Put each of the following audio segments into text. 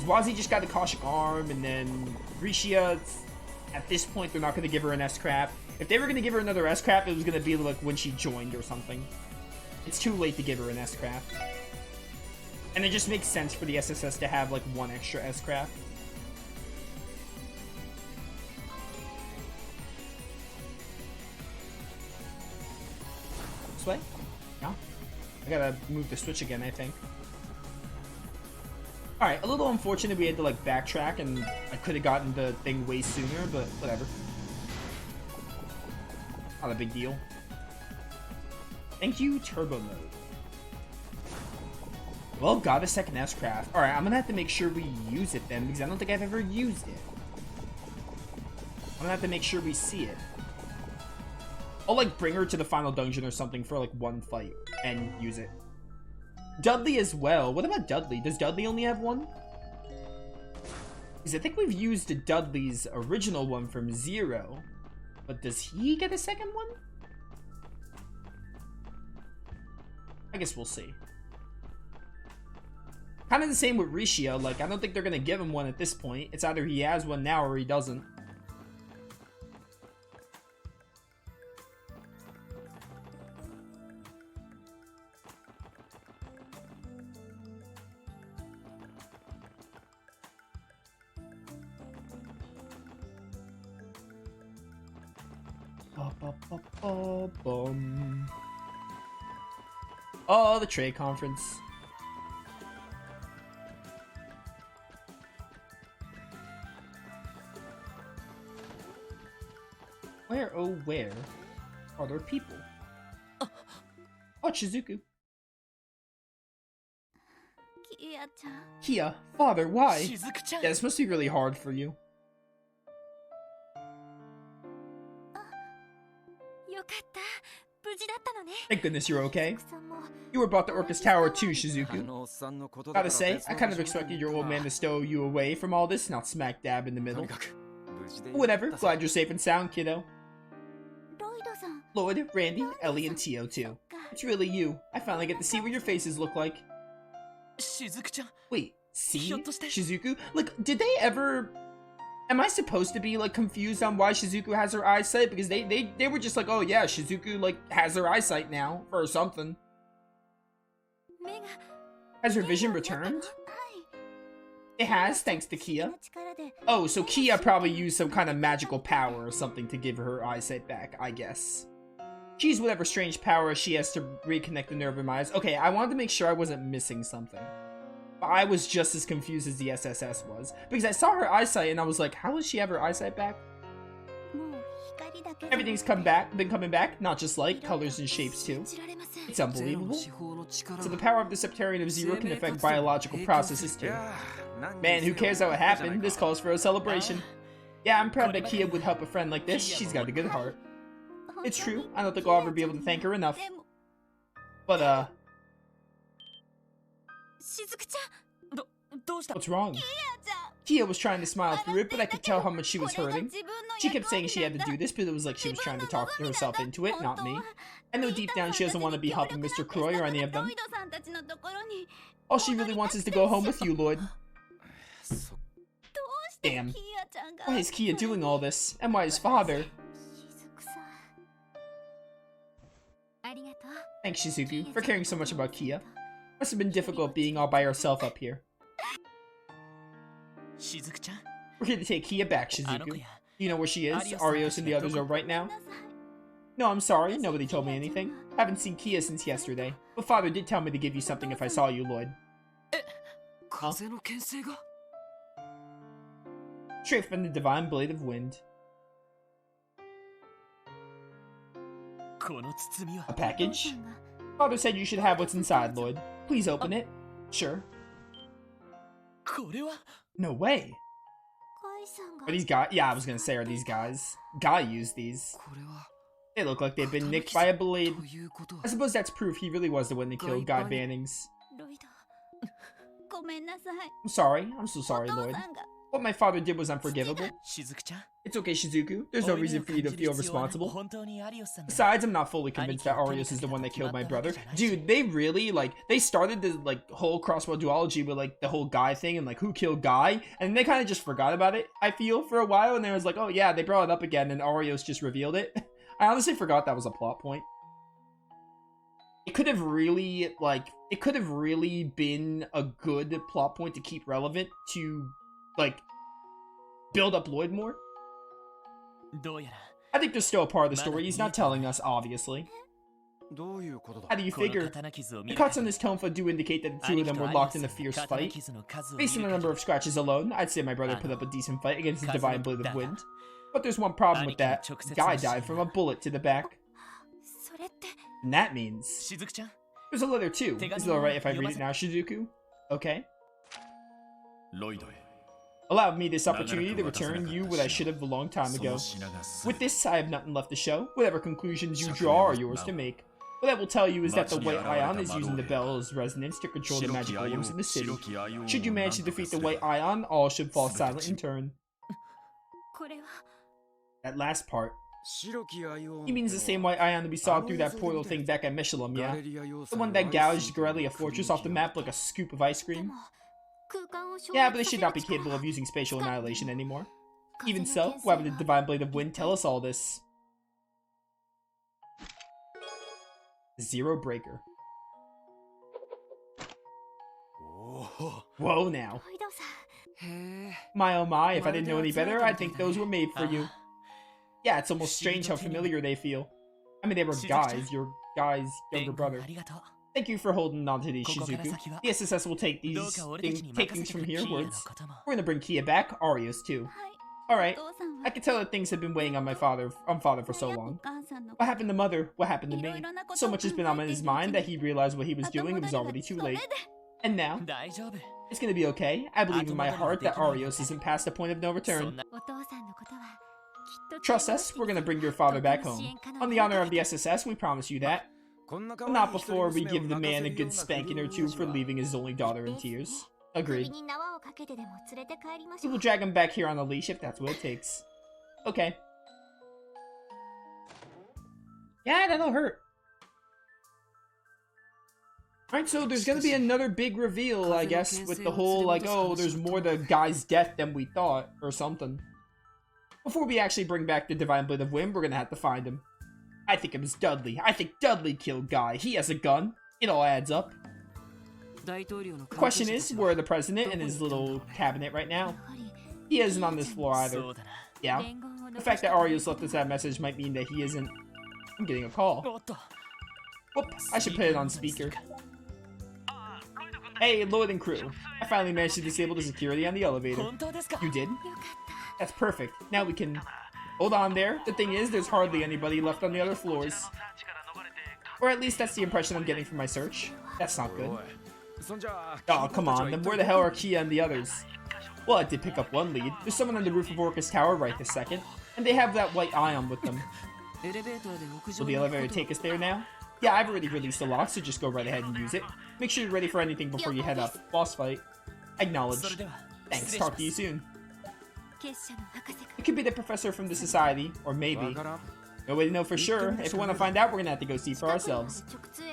Wazi just got the cautious arm, and then Risha, at this point, they're not going to give her an S-Crap. If they were going to give her another S-Crap, it was going to be like when she joined or something. It's too late to give her an S-Crap. And it just makes sense for the SSS to have like one extra S-Crap. This way? No? I gotta move the switch again, I think. Alright, a little unfortunate we had to like backtrack and I could have gotten the thing way sooner, but whatever. Not a big deal. Thank you, Turbo Mode. Well, got a second S-Craft. Alright, I'm gonna have to make sure we use it then, because I don't think I've ever used it. I'm gonna have to make sure we see it. I'll like bring her to the final dungeon or something for like one fight and use it. Dudley as well. What about Dudley? Does Dudley only have one? Because I think we've used Dudley's original one from 0. But does he get a second one? I guess we'll see. Kind of the same with Risha. Like, I don't think they're going to give him one at this point. It's either he has one now or he doesn't. Oh, the trade conference. Where, oh where, are there people? Oh, Shizuku. Kia, father, why? Yeah, this must be really hard for you. Thank goodness you're okay. You were brought to Orchis Tower too, Shizuku. Gotta say, I kind of expected your old man to stow you away from all this, not smack dab in the middle. Whatever, glad you're safe and sound, kiddo. Lloyd, Randy, Ellie, and Tio too. It's really you. I finally get to see what your faces look like. Wait, see? Shizuku? Like, did they ever... Am I supposed to be, like, confused on why Shizuku has her eyesight? Because they were just like, oh yeah, Shizuku, like, has her eyesight now, or something. Has her vision returned? It has, thanks to Kia. Oh, so Kia probably used some kind of magical power or something to give her eyesight back, I guess. She used whatever strange power she has to reconnect the nerve in my eyes. Okay, I wanted to make sure I wasn't missing something. I was just as confused as the SSS was. Because I saw her eyesight and I was like, how does she have her eyesight back? Everything's been coming back, not just light, colors and shapes too. It's unbelievable. So the power of the Septarian of 0 can affect biological processes too. Man, who cares how it happened? This calls for a celebration. Yeah, I'm proud that Kia would help a friend like this. She's got a good heart. It's true. I don't think I'll ever be able to thank her enough. But, what's wrong? Kia was trying to smile through it, but I could tell how much she was hurting. She kept saying she had to do this, but it was like she was trying to talk herself into it, not me. I know deep down she doesn't want to be helping Mr. Crois or any of them. All she really wants is to go home with you, Lloyd. Damn. Why is Kia doing all this? And why his father? Thanks, Shizuku, for caring so much about Kia. Must have been difficult being all by herself up here. We're here to take Kia back, Shizuku. You know where she is? Arios and the others are right now? No, I'm sorry. Nobody told me anything. Haven't seen Kia since yesterday. But father did tell me to give you something if I saw you, Lloyd. Huh? Straight from the divine blade of wind. A package? Father said you should have what's inside, Lloyd. Please open it. Sure. No way. Are these guys? Yeah, I was gonna say, are these guys? Guy used these. They look like they've been nicked by a blade. I suppose that's proof he really was the one that killed Guy Bannings. I'm sorry. I'm so sorry, Lloyd. What my father did was unforgivable. It's okay, Shizuku. There's no reason for you to feel responsible. Besides, I'm not fully convinced that Arios is the one that killed my brother. Dude, they really, like, they started the, like, whole crossbow duology with, like, the whole Guy thing and, like, who killed Guy, and they kind of just forgot about it, I feel, for a while, and they was like, oh yeah, they brought it up again, and Arios just revealed it. I honestly forgot that was a plot point. It could have really, like, it could have really been a good plot point to keep relevant to, like, build up Lloyd more. I think there's still a part of the story he's not telling us, obviously. How do you figure? The cuts on this tonfa do indicate that the two of them were locked in a fierce fight. Based on the number of scratches alone, I'd say my brother put up a decent fight against the Divine Blade of Wind. But there's one problem with that. Guy died from a bullet to the back. And that means... There's a letter too. Is it alright if I read it now, Shizuku? Okay. Allow me this opportunity to return you what I should have a long time ago. With this, I have nothing left to show. Whatever conclusions you draw are yours to make. What I will tell you is that the White Ion is using the bell's resonance to control the magical rooms in the city. Should you manage to defeat the White Ion, all should fall silent in turn. That last part. He means the same White Ion that we saw through that portal thing back at Michelin, yeah? The one that gouged Garellia Fortress off the map like a scoop of ice cream? Yeah, but they should not be capable of using spatial annihilation anymore. Even so, why would the Divine Blade of Wind tell us all this? Zero Breaker. Whoa now. My oh my, if I didn't know any better, I'd think those were made for you. Yeah, it's almost strange how familiar they feel. I mean, they were guys, your guy's younger brother. Thank you for holding on to these, Shizuku. The SSS will take things from herewards. We're gonna bring Kia back, Arios too. Alright, I can tell that things have been weighing on my father for so long. What happened to Mother? What happened to me? So much has been on his mind that he realized what he was doing, it was already too late. And now, it's gonna be okay. I believe in my heart that Arios isn't past the point of no return. Trust us, we're gonna bring your father back home. On the honor of the SSS, we promise you that. But not before we give the man a good spanking or two for leaving his only daughter in tears. Agreed. We will drag him back here on a leash if that's what it takes. Okay. Yeah, that'll hurt. Alright, so there's gonna be another big reveal, I guess, with the whole, like, oh, there's more to Guy's death than we thought, or something. Before we actually bring back the Divine Blade of Wind, we're gonna have to find him. I think it was Dudley. I think Dudley killed Guy. He has a gun. It all adds up. The question is, where are the president and his little cabinet right now? He isn't on this floor either. Yeah. The fact that Arios left us that message might mean that he isn't... I'm getting a call. Whoop, I should put it on speaker. Hey, Lloyd and crew. I finally managed to disable the security on the elevator. You did? That's perfect. Now we can... Hold on there. The thing is, there's hardly anybody left on the other floors. Or at least that's the impression I'm getting from my search. That's not good. Oh, come on. Then where the hell are Kia and the others? Well, I did pick up one lead. There's someone on the roof of Orchis Tower right this second. And they have that White Ion with them. Will the elevator take us there now? Yeah, I've already released the lock, so just go right ahead and use it. Make sure you're ready for anything before you head up. Boss fight. Acknowledged. Thanks, talk to you soon. It could be the professor from the society, or maybe. No way to know for sure. If we want to find out, we're gonna have to go see for ourselves.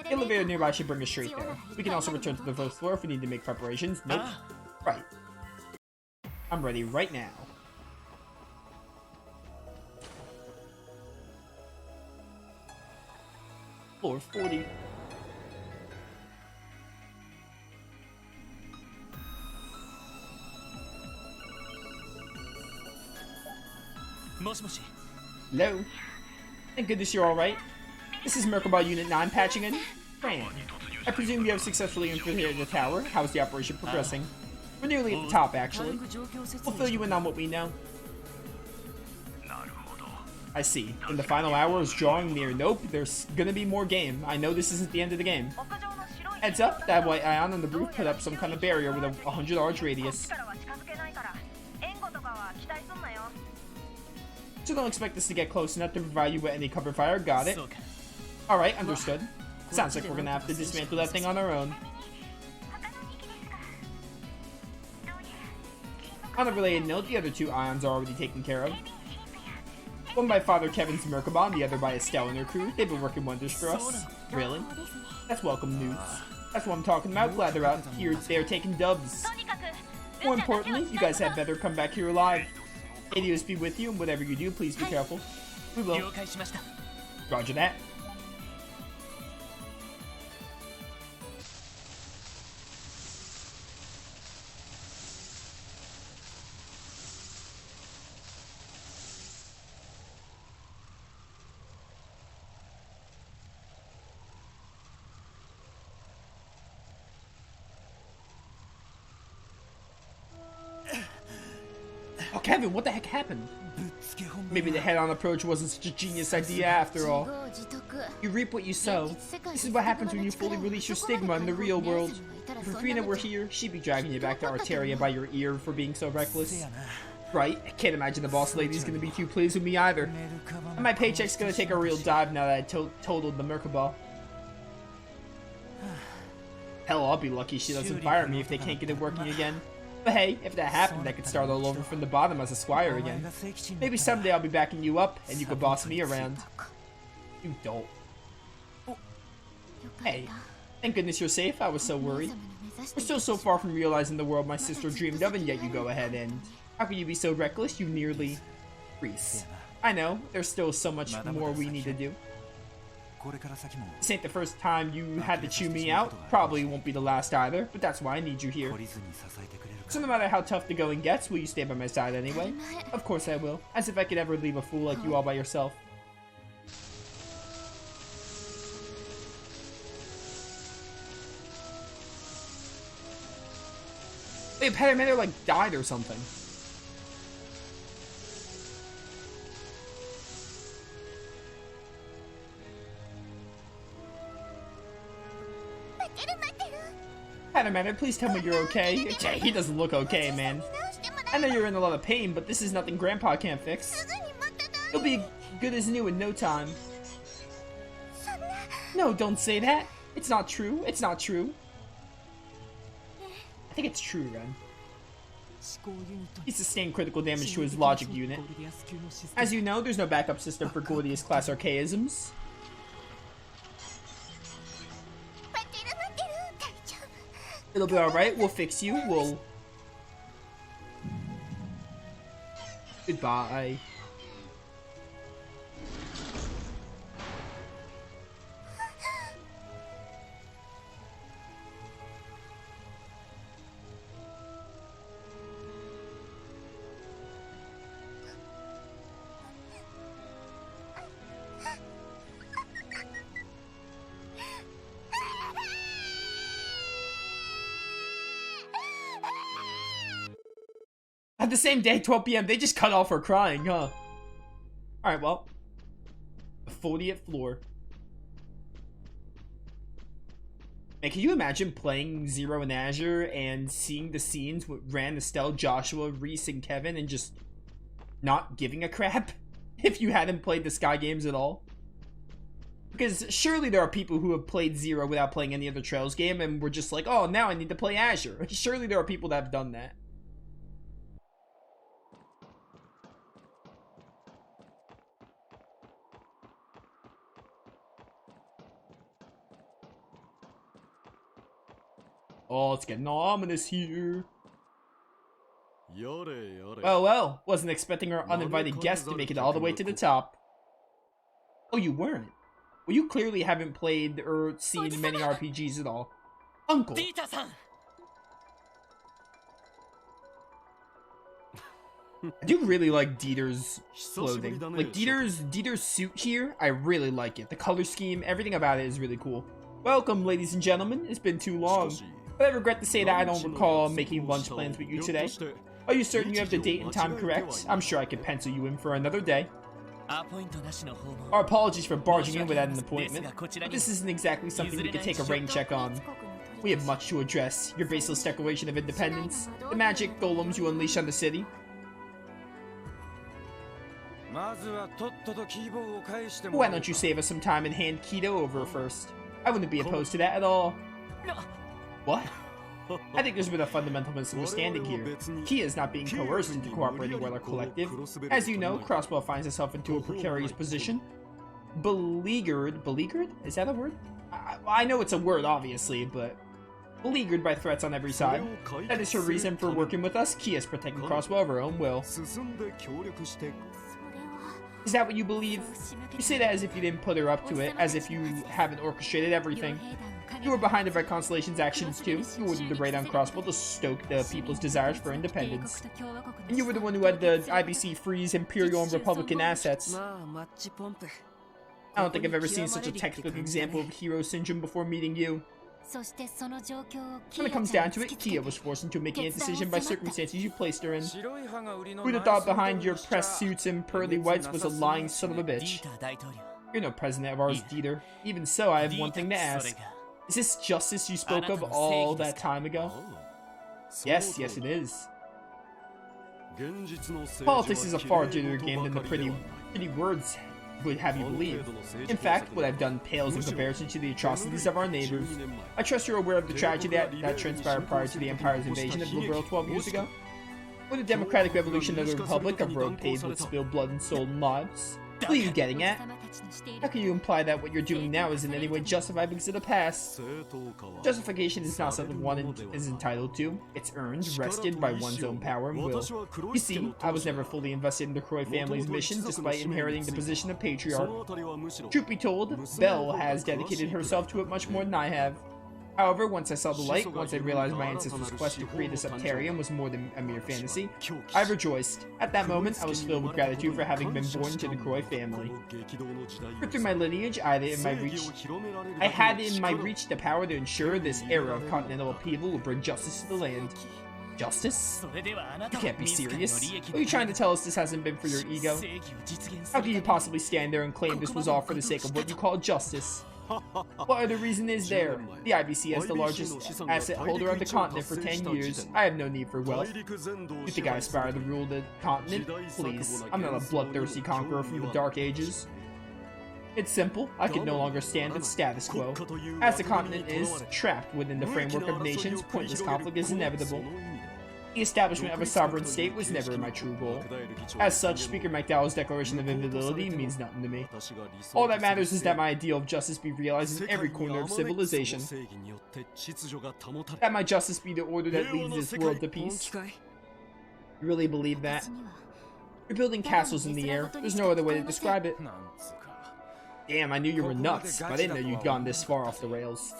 The elevator nearby should bring us straight there. We can also return to the first floor if we need to make preparations. Nope. Right. I'm ready right now. Floor 40. Hello. Thank goodness you're alright. This is Merkabah Unit 9 patching in. Fran. I presume you have successfully infiltrated the tower. How's the operation progressing? We're nearly at the top, actually. We'll fill you in on what we know. I see. And the final hour is drawing near. Nope, there's gonna be more game. I know this isn't the end of the game. Heads up, that White Ion on the roof put up some kind of barrier with a 100 large radius. So don't expect us to get close enough to provide you with any cover fire. Got it. Alright, understood. Sounds like we're gonna have to dismantle that thing on our own. On a related note, the other two ions are already taken care of. One by Father Kevin's Merkabah, and the other by Estelle and her crew. They've been working wonders for us. Really? That's welcome news. That's what I'm talking about. Glad they're out here. They're taking dubs. More importantly, you guys had better come back here alive. Adios be with you, and whatever you do, please be careful. We will. Roger that. Oh, Kevin, what the heck happened? Maybe the head-on approach wasn't such a genius idea after all. You reap what you sow. This is what happens when you fully release your stigma in the real world. If Rufina were here, she'd be dragging you back to Arteria by your ear for being so reckless. Right? I can't imagine the boss lady's gonna be too pleased with me either. And my paycheck's gonna take a real dive now that I totaled the Merkabah. Hell, I'll be lucky she doesn't fire me if they can't get it working again. But hey, if that happened, I could start all over from the bottom as a squire again. Maybe someday I'll be backing you up, and you could boss me around. You dolt. Hey, thank goodness you're safe. I was so worried. We're still so far from realizing the world my sister dreamed of, and yet you go ahead and... How can you be so reckless? You nearly... Reese. I know, there's still so much more we need to do. This ain't the first time you had to chew me out. Probably won't be the last either, but that's why I need you here. So no matter how tough the going gets, will you stay by my side anyway? Of course I will. As if I could ever leave a fool like you all by yourself. Wait, Paramedic like died or something. Paramedic, please tell me you're okay. He doesn't look okay, man. I know you're in a lot of pain, but this is nothing Grandpa can't fix. He'll be good as new in no time. No, don't say that. It's not true. It's not true. I think it's true, Ren. He sustained critical damage to his logic unit. As you know, there's no backup system for Gordius class archaisms. It'll be alright, we'll fix you, we'll... Goodbye. At the same day, 12 PM, they just cut off her crying, huh? Alright, well. The 40th floor. And can you imagine playing Zero in Azure and seeing the scenes with Ran, Estelle, Joshua, Reese, and Kevin and just not giving a crap if you hadn't played the Sky games at all? Because surely there are people who have played Zero without playing any other Trails game and were just like, oh, now I need to play Azure. Surely there are people that have done that. Oh, it's getting ominous here. Well, well, wasn't expecting our uninvited guest to make it all the way to the top. Oh, you weren't? Well, you clearly haven't played or seen many RPGs at all. Uncle! I do really like Dieter's clothing. Like, Dieter's suit here, I really like it. The color scheme, everything about it is really cool. Welcome, ladies and gentlemen. It's been too long. But I regret to say that I don't recall making lunch plans with you today. Are you certain you have the date and time correct? I'm sure I can pencil you in for another day. Our apologies for barging in without an appointment, but this isn't exactly something we can take a rain check on. We have much to address. Your baseless declaration of independence, the magic golems you unleash on the city. Why don't you save us some time and hand Keto over first? I wouldn't be opposed to that at all. What? I think there's been a fundamental misunderstanding here. Kia is not being coerced into cooperating with our collective. As you know, Crossbow finds itself into a precarious position. Beleaguered? Is that a word? I know it's a word, obviously, but beleaguered by threats on every side. That is her reason for working with us. Kia is protecting Crossbow of her own will. Is that what you believe? You say that as if you didn't put her up to it, as if you haven't orchestrated everything. You were behind the Red Constellation's actions too. You ordered the raid on Crossbow to stoke the people's desires for independence. And you were the one who had the IBC freeze Imperial and Republican assets. I don't think I've ever seen such a textbook example of hero syndrome before meeting you. When it comes down to it, Kia was forced into making a decision by circumstances you placed her in. Who'd have thought behind your press suits and pearly whites was a lying son of a bitch? You're no president of ours, Dieter. Even so, I have one thing to ask. Is this justice you spoke of all that time ago? Yes, it is. Politics is a far dirtier game than the pretty words would have you believe. In fact, what I've done pales in comparison to the atrocities of our neighbors. I trust you're aware of the tragedy that transpired prior to the Empire's invasion of Liberal 12 years ago? Or the democratic revolution of the Republic, a road paved with spilled blood and stolen lives? What are you getting at? How can you imply that what you're doing now is in any way justified because of the past? Justification is not something one is entitled to. It's earned, rested by one's own power and will. You see, I was never fully invested in the Croix family's missions despite inheriting the position of patriarch. Truth be told, Belle has dedicated herself to it much more than I have. However, once I saw the light, once I realized my ancestors' quest to create a Septarium was more than a mere fantasy, I rejoiced. At that moment, I was filled with gratitude for having been born into the Croix family. For through my lineage, I had it in my reach the power to ensure this era of continental upheaval will bring justice to the land. Justice? You can't be serious. Are you trying to tell us this hasn't been for your ego? How can you possibly stand there and claim this was all for the sake of what you call justice? What other reason is there? The IBC has the largest asset holder on the continent for 10 years. I have no need for wealth. You think I aspire to rule the continent? Please, I'm not a bloodthirsty conqueror from the Dark Ages. It's simple. I can no longer stand with status quo. As the continent is trapped within the framework of nations, pointless conflict is inevitable. The establishment of a sovereign state was never my true goal. As such, Speaker McDowell's declaration of inviolability means nothing to me. All that matters is that my ideal of justice be realized in every corner of civilization. That my justice be the order that leads this world to peace. You really believe that? You're building castles in the air. There's no other way to describe it. Damn, I knew you were nuts, but I didn't know you'd gone this far off the rails.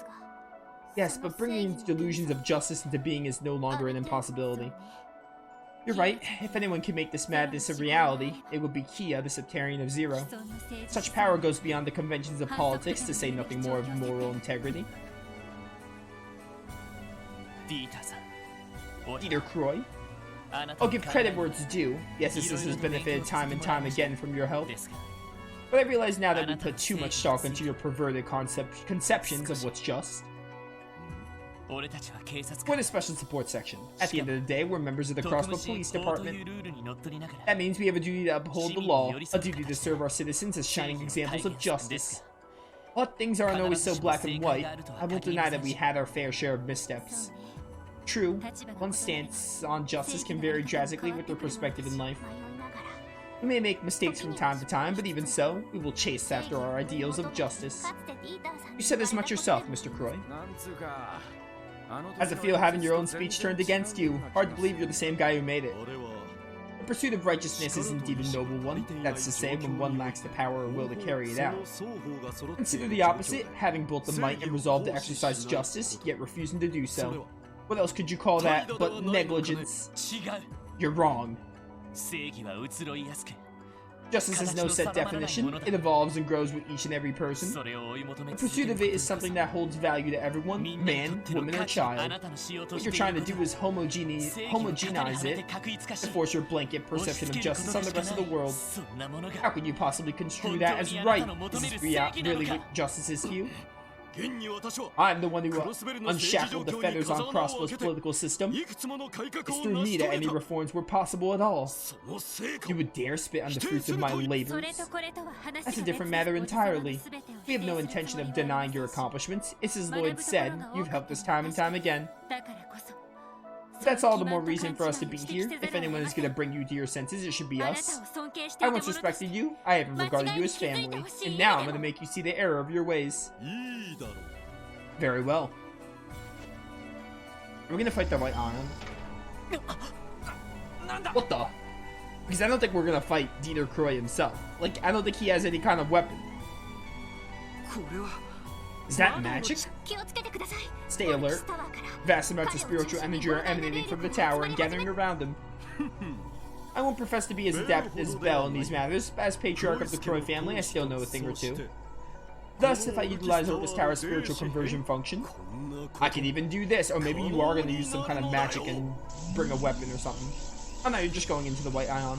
Yes, but bringing delusions of justice into being is no longer an impossibility. You're right. If anyone can make this madness a reality, it would be Kia, the Septarian of Zero. Such power goes beyond the conventions of politics, to say nothing more of moral integrity. Dieter Crois. I'll give credit where it's due. Yes, this has benefited time and time again from your help. But I realize now that we put too much stock into your perverted conceptions of what's just. We're the Special Support Section. At the end of the day, we're members of the Crossbow Police Department. That means we have a duty to uphold the law, a duty to serve our citizens as shining examples of justice. But things aren't always so black and white. I won't deny that we had our fair share of missteps. True, one's stance on justice can vary drastically with their perspective in life. We may make mistakes from time to time, but even so, we will chase after our ideals of justice. You said as much yourself, Mr. Crois. How's it feel having your own speech turned against you? Hard to believe you're the same guy who made it. The pursuit of righteousness is indeed a noble one. That's to say, when one lacks the power or will to carry it out. Consider the opposite, having both the might and resolve to exercise justice, yet refusing to do so. What else could you call that but negligence? You're wrong. Justice has no set definition. It evolves and grows with each and every person. The pursuit of it is something that holds value to everyone, man, woman, or child. What you're trying to do is homogenize it and force your blanket perception of justice on the rest of the world. How can you possibly construe that as right? Is this really what justice is to you? I'm the one who unshackled the feathers on Crossbow's political system. It's through me that any reforms were possible at all. You would dare spit on the fruits of my labors? That's a different matter entirely. We have no intention of denying your accomplishments. It's as Lloyd said, you've helped us time and time again. That's all the more reason for us to be here. If anyone is going to bring you to your senses, it should be us. I once respected you, I even regarded you as family, and now I'm going to make you see the error of your ways. Very well. We're going to fight the White Ion. What the? Because I don't think we're going to fight Dieter Crois himself. Like, I don't think he has any kind of weapon. Is that magic? Stay alert. Vast amounts of spiritual energy are emanating from the tower and gathering around him. I won't profess to be as adept as Bell in these matters, but as patriarch of the Crois family, I still know a thing or two. Thus, if I utilize Orchis Tower's spiritual conversion function, I can even do this. Or maybe you are going to use some kind of magic and bring a weapon or something. Oh no, you're just going into the White Ion.